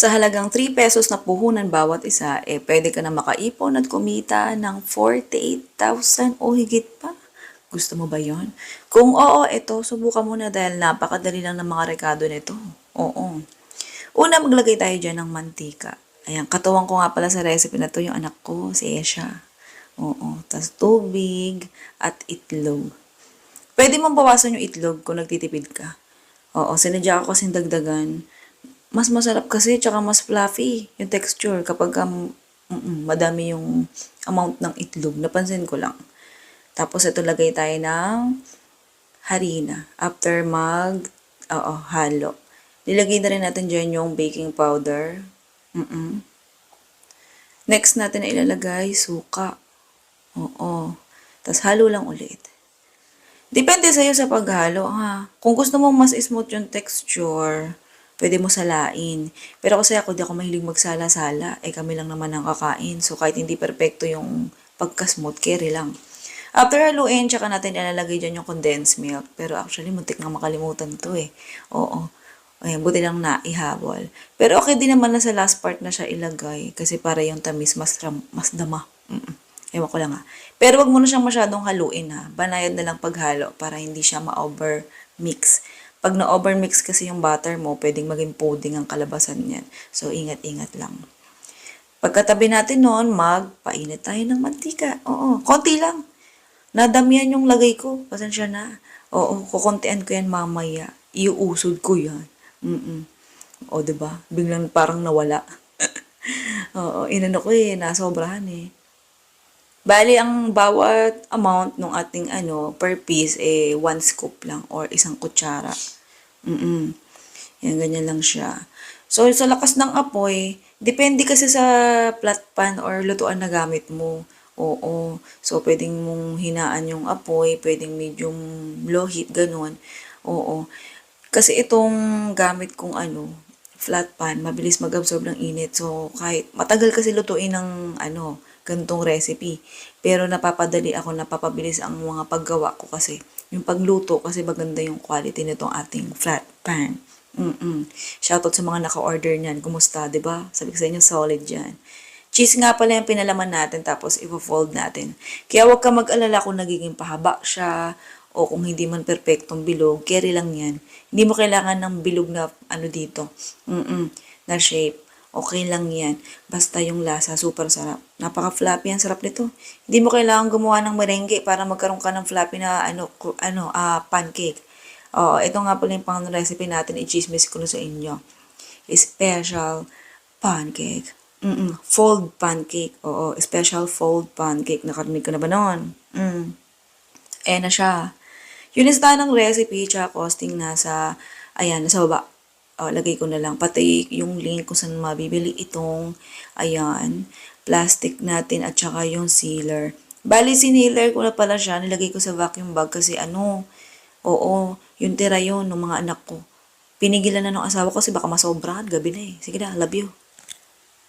Sa halagang 3 pesos na puhunan bawat isa, pwede ka na makaipon at kumita ng 48,000 o higit pa. Gusto mo ba yon? Kung oo, ito, subukan mo na dahil napakadali lang ng mga rekado nito. Oo. Una, maglagay tayo dyan ng mantika. Ayan, katuwang ko nga pala sa recipe na to yung anak ko, si Esha. Oo. Tapos tubig at itlog. Pwede mong bawasan yung itlog kung nagtitipid ka. Oo, sinadya ko kasing dagdagan. Mas masarap kasi, tsaka mas fluffy yung texture kapag madami yung amount ng itlog. Napansin ko lang. Tapos ito lagay tayo ng harina. After halo. Nilagay na rin natin dyan yung baking powder. Next natin na ilalagay suka. Oo. Tapos halo lang ulit. Depende sa'yo sa paghalo, ha. Kung gusto mo mas smooth yung texture, pwede mo salain. Pero kasi ako, di ako mahilig magsala-sala. Kami lang naman ang kakain. So, kahit hindi perfecto yung pagka-smooth, carry lang. After haluin, tsaka natin ilalagay dyan yung condensed milk. Pero actually, muntik nga makalimutan to eh. Oo. Ayan, buti lang na ihabol. Pero okay din naman na sa last part na siya ilagay. Kasi para yung tamis mas dama. Ewan ko lang ha. Pero wag mo na siyang masyadong haluin ha. Banayad na lang paghalo para hindi siya ma-over mix. Pag na-over mix kasi yung butter mo, pwedeng maging pudding ang kalabasan niyan. So, ingat-ingat lang. Pagkatabi natin noon, magpainit tayo ng mantika. Oo, konti lang. Nadamihan yung lagay ko. Pasensya na. Oo, kukuntian ko yan mamaya. Iuusod ko yan. O, diba? Biglang parang nawala. Oo, inano ko nasobrahan eh. Bali, ang bawat amount ng ating per piece, 1 scoop lang or isang kutsara. Yan, ganyan lang siya. So, sa lakas ng apoy, depende kasi sa flat pan or lutuan na gamit mo. Oo. So, pwedeng mong hinaan yung apoy, pwedeng medium low heat, ganun. Oo. Kasi itong gamit kong flat pan, mabilis mag-absorb ng init. So, kahit matagal kasi lutuin ng ganitong recipe. Pero napapabilis ang mga paggawa ko kasi. Yung pagluto kasi maganda yung quality nitong ating flat pan. Shoutout sa mga naka-order niyan. Kumusta, 'di ba? Sabi ko sa inyo, solid 'yan. Cheese nga pala yung pinalaman natin tapos i-fold natin. Kaya huwag ka mag-alala kung nagiging pahaba siya o kung hindi man perfectong bilog. Carry lang yan. Hindi mo kailangan ng bilog na dito. Na shape. Okay lang yan. Basta yung lasa, super sarap. Napaka-fluffy, ang sarap nito. Hindi mo kailangan gumawa ng merengue para magkaroon ka ng fluffy na pancake. Ito nga pala yung pang recipe natin, i-chismis ko na sa inyo. Special pancake. Fold pancake. Oo, special fold pancake. Nakarinig ka na ba noon? Na siya. Yung listahan ng recipe, tsaka costing nasa baba. Lagay ko na lang. Pati yung link kung saan mabibili itong, plastic natin at saka yung sealer. Bali, sinealer ko na pala siya. Nilagay ko sa vacuum bag kasi yung tira yun ng mga anak ko. Pinigilan na ng asawa ko kasi baka masobrahan. Gabi na eh. Sige na, love you.